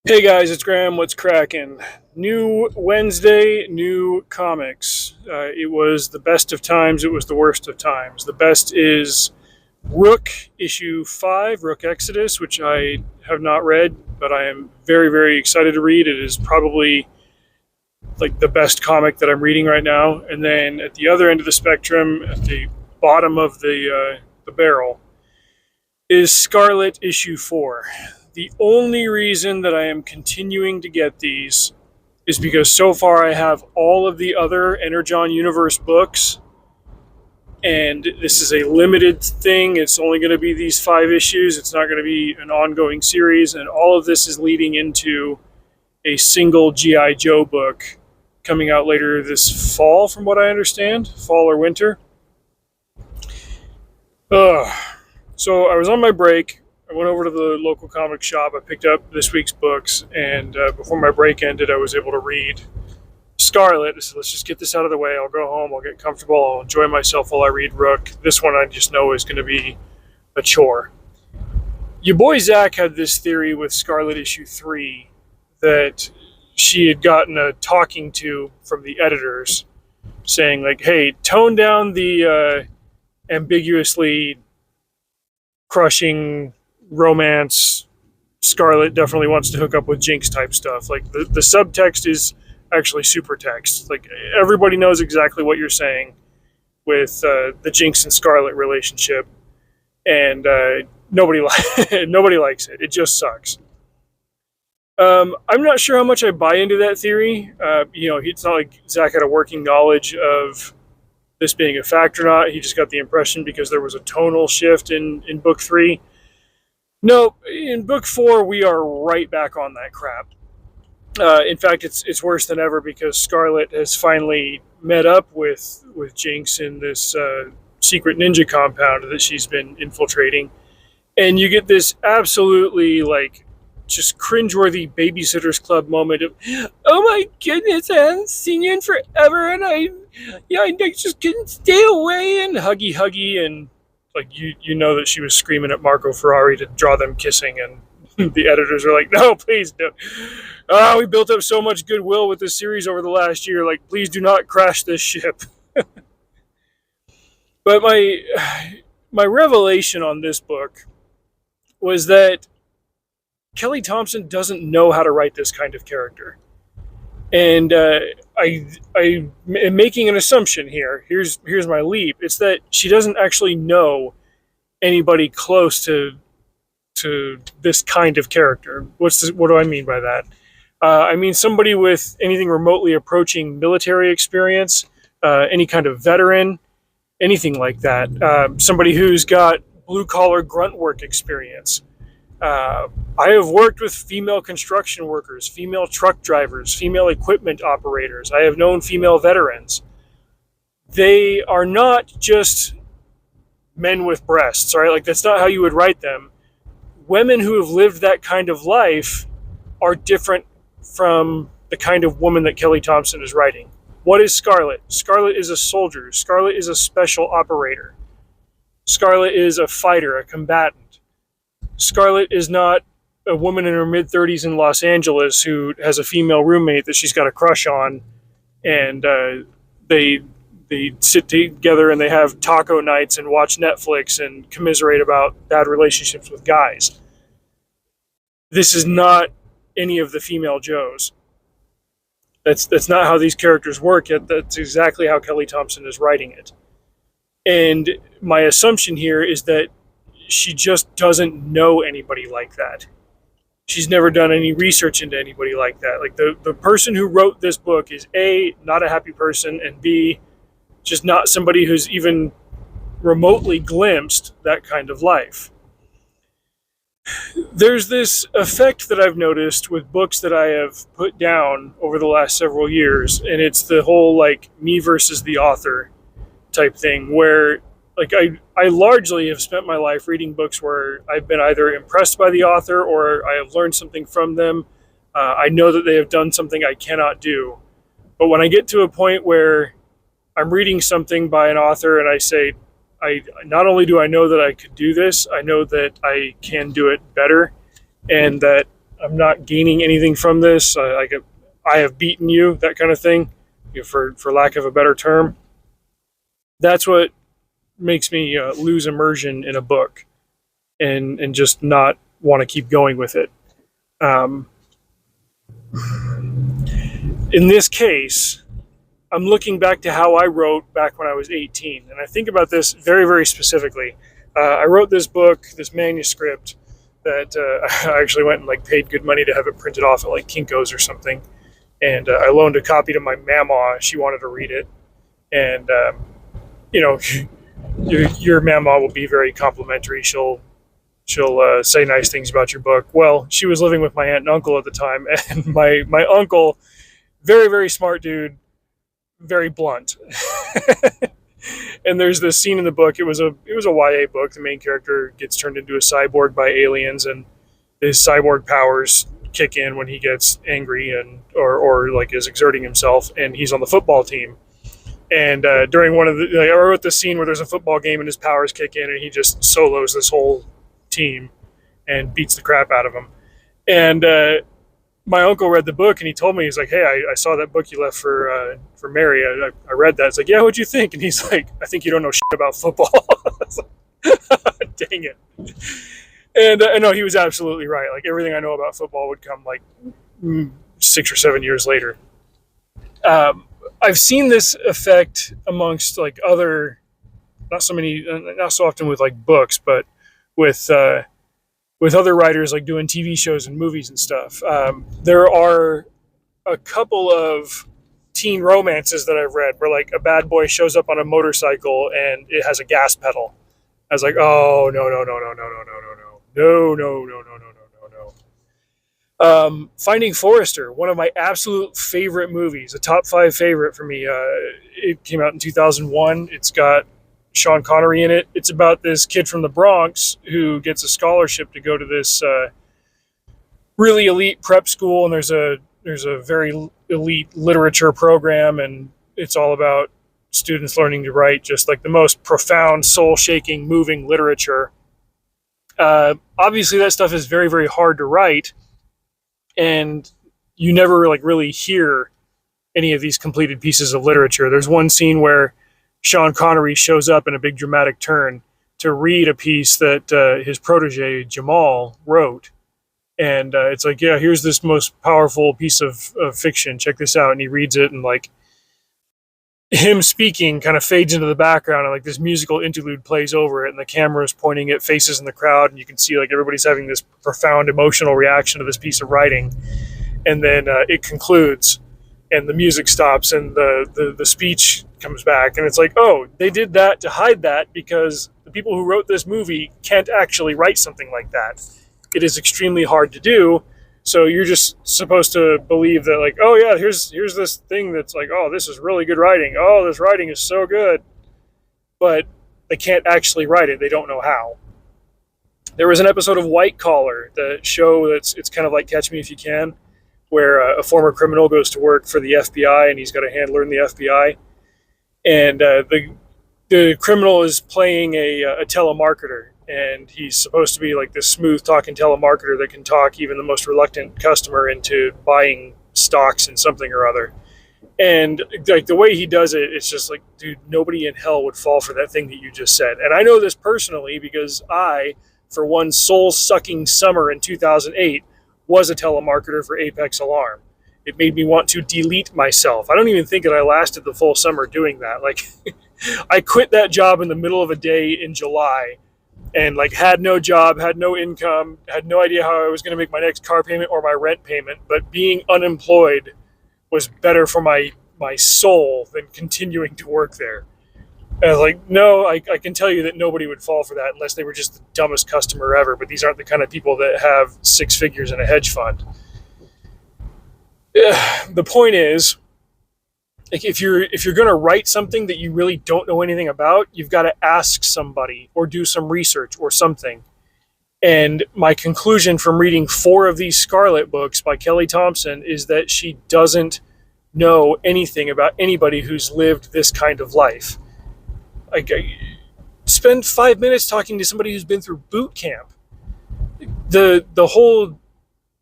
Hey guys, it's Graham. What's cracking? New Wednesday, new comics. It was the best of times, it was the worst of times. The best is Rook issue 5, Rook Exodus, which I have not read, but I am very, very excited to read. It is probably like the best comic that I'm reading right now. And then at the other end of the spectrum, at the bottom of the barrel, is SCARLETT issue 4. The only reason that I am continuing to get these is because so far I have all of the other Energon Universe books, and this is a limited thing. It's only going to be these 5 issues. It's not going to be an ongoing series, and all of this is leading into a single G.I. Joe book coming out later this fall, from what I understand, fall or winter. So I was on my break. I went over to the local comic shop. I picked up this week's books, and before my break ended, I was able to read SCARLETT. I said, let's just get this out of the way. I'll go home. I'll get comfortable. I'll enjoy myself while I read Rook. This one I just know is going to be a chore. Your boy Zach had this theory with SCARLETT issue 3 that she had gotten a talking to from the editors saying, like, hey, tone down the ambiguously crushing romance. SCARLETT definitely wants to hook up with Jinx type stuff. Like the subtext is actually super text. Like everybody knows exactly what you're saying with the Jinx and SCARLETT relationship, and nobody likes it. It just sucks. I'm not sure how much I buy into that theory. It's not like Zach had a working knowledge of this being a fact or not. He just got the impression because there was a tonal shift in book 3. No, in book 4, we are right back on that crap. In fact, it's worse than ever because SCARLETT has finally met up with Jinx in this secret ninja compound that she's been infiltrating. And you get this absolutely, like, just cringeworthy Babysitter's Club moment of, oh my goodness, I haven't seen you in forever, and I just couldn't stay away, and huggy, and like you know that she was screaming at Marco Ferrari to draw them kissing, and the editors are like, no, please don't. We built up so much goodwill with this series over the last year, like, please do not crash this ship. But my revelation on this book was that Kelly Thompson doesn't know how to write this kind of character. And I am making an assumption here. Here's my leap. It's that she doesn't actually know anybody close to this kind of character. What do I mean by that? I mean somebody with anything remotely approaching military experience, any kind of veteran, anything like that. Somebody who's got blue-collar grunt work experience. I have worked with female construction workers, female truck drivers, female equipment operators. I have known female veterans. They are not just men with breasts, right? Like, that's not how you would write them. Women who have lived that kind of life are different from the kind of woman that Kelly Thompson is writing. What is SCARLETT? SCARLETT is a soldier. SCARLETT is a special operator. SCARLETT is a fighter, a combatant. SCARLETT is not a woman in her mid-30s in Los Angeles who has a female roommate that she's got a crush on, and they sit together and they have taco nights and watch Netflix and commiserate about bad relationships with guys. This is not any of the female Joes. That's not how these characters work, yet that's exactly how Kelly Thompson is writing it. And my assumption here is that she just doesn't know anybody like that. She's never done any research into anybody like that. Like, the person who wrote this book is A, not a happy person, and B, just not somebody who's even remotely glimpsed that kind of life. There's this effect that I've noticed with books that I have put down over the last several years, and it's the whole, like, me versus the author type thing, where, like, I largely have spent my life reading books where I've been either impressed by the author or I have learned something from them. I know that they have done something I cannot do. But when I get to a point where I'm reading something by an author and I say, I not only do I know that I could do this, I know that I can do it better, and that not gaining anything from this. I have beaten you, that kind of thing, for lack of a better term. That's what makes me lose immersion in a book and just not want to keep going with it. In this case, I'm looking back to how I wrote back when I was 18, and I think about this very, very specifically. I wrote this book, this manuscript, that I actually went and paid good money to have it printed off at Kinko's or something, and I loaned a copy to my mama. She wanted to read it, and your mama will be very complimentary. She'll say nice things about your book. Well, she was living with my aunt and uncle at the time, and my uncle, very, very smart dude, very blunt. And there's this scene in the book. It was a YA book. The main character gets turned into a cyborg by aliens, and his cyborg powers kick in when he gets angry and or is exerting himself, and he's on the football team. And during one of the, I wrote this scene where there's a football game and his powers kick in, and he just solos this whole team and beats the crap out of them. And my uncle read the book, and he told me, he's like, "Hey, I saw that book you left for Mary. I read that." It's like, "Yeah, what'd you think?" And he's like, "I think you don't know shit about football." Dang it. And no, he was absolutely right. Everything I know about football would come 6 or 7 years later. I've seen this effect amongst other, not so often with books, but with other writers doing TV shows and movies and stuff. There are a couple of teen romances that I've read where a bad boy shows up on a motorcycle and it has a gas pedal. I was like, oh no. Finding Forrester, one of my absolute favorite movies, a top 5 favorite for me. It came out in 2001. It's got Sean Connery in it. It's about this kid from the Bronx who gets a scholarship to go to this really elite prep school, and there's a very elite literature program, and it's all about students learning to write just the most profound, soul-shaking, moving literature. Obviously, that stuff is very, very hard to write, and you never really hear any of these completed pieces of literature. There's one scene where Sean Connery shows up in a big dramatic turn to read a piece that his protege Jamal wrote, and it's yeah, here's this most powerful piece of fiction, check this out. And he reads it, and him speaking kind of fades into the background, and this musical interlude plays over it, and the camera is pointing at faces in the crowd, and you can see everybody's having this profound emotional reaction to this piece of writing. And then it concludes, and the music stops, and the speech comes back, and it's oh, they did that to hide that because the people who wrote this movie can't actually write something like that. It is extremely hard to do. So you're just supposed to believe that oh yeah, here's this thing that's oh, this is really good writing. Oh, this writing is so good. But they can't actually write it. They don't know how. There was an episode of White Collar, the show it's kind of like Catch Me If You Can, where a former criminal goes to work for the FBI, and he's got a handler in the FBI. And the criminal is playing a telemarketer, and he's supposed to be this smooth talking telemarketer that can talk even the most reluctant customer into buying stocks in something or other. And the way he does it, it's just dude, nobody in hell would fall for that thing that you just said. And I know this personally because I, for one soul-sucking summer in 2008, was a telemarketer for Apex Alarm. It made me want to delete myself. I don't even think that I lasted the full summer doing that. I quit that job in the middle of a day in July, and had no job, had no income, had no idea how I was going to make my next car payment or my rent payment. But being unemployed was better for my soul than continuing to work there. And I was no, I can tell you that nobody would fall for that unless they were just the dumbest customer ever. But these aren't the kind of people that have 6 figures in a hedge fund. The point is, if you're going to write something that you really don't know anything about, you've got to ask somebody or do some research or something. And my conclusion from reading 4 of these Scarlett books by Kelly Thompson is that she doesn't know anything about anybody who's lived this kind of life. Spend 5 minutes talking to somebody who's been through boot camp. The whole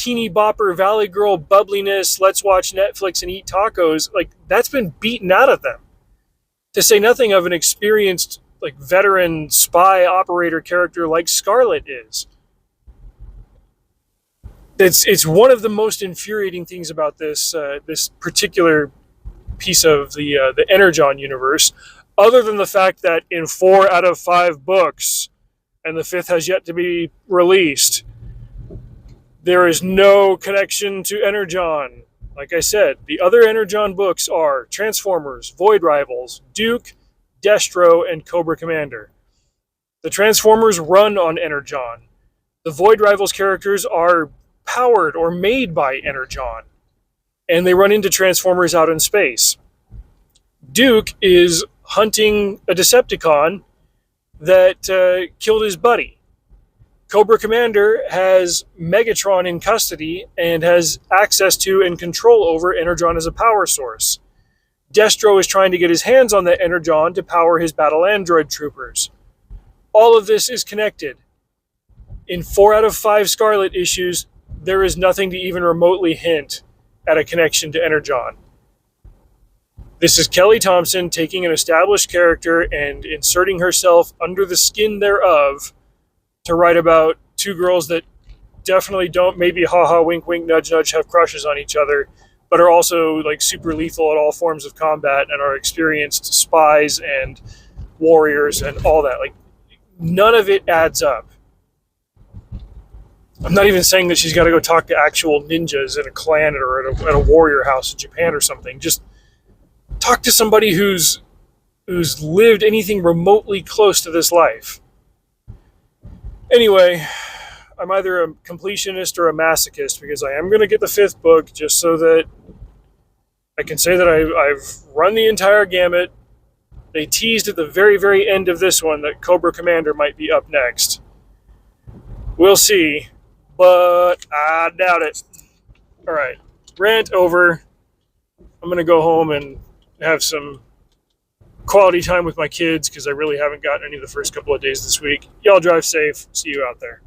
teeny bopper Valley Girl bubbliness, let's watch Netflix and eat tacos, like that's been beaten out of them. To say nothing of an experienced, like veteran spy operator character like Scarlett is. It's one of the most infuriating things about this this particular piece of the Energon universe, other than the fact that in 4 out of 5 books, and the 5th has yet to be released, there is no connection to Energon. Like I said, the other Energon books are Transformers, Void Rivals, Duke, Destro, and Cobra Commander. The Transformers run on Energon. The Void Rivals characters are powered or made by Energon, and they run into Transformers out in space. Duke is hunting a Decepticon that killed his buddy. Cobra Commander has Megatron in custody and has access to and control over Energon as a power source. Destro is trying to get his hands on that Energon to power his battle android troopers. All of this is connected. In 4 out of 5 Scarlet issues, there is nothing to even remotely hint at a connection to Energon. This is Kelly Thompson taking an established character and inserting herself under the skin thereof to write about 2 girls that definitely don't, maybe haha, wink, wink, nudge, nudge, have crushes on each other, but are also like super lethal at all forms of combat and are experienced spies and warriors and all that. Like, none of it adds up. I'm not even saying that she's got to go talk to actual ninjas in a clan or at a warrior house in Japan or something. Just talk to somebody who's lived anything remotely close to this life. Anyway, I'm either a completionist or a masochist, because I am going to get the 5th book just so that I can say that I've run the entire gamut. They teased at the very, very end of this one that Cobra Commander might be up next. We'll see, but I doubt it. All right, rant over. I'm going to go home and have some quality time with my kids, because I really haven't gotten any the first couple of days this week. Y'all drive safe. See you out there.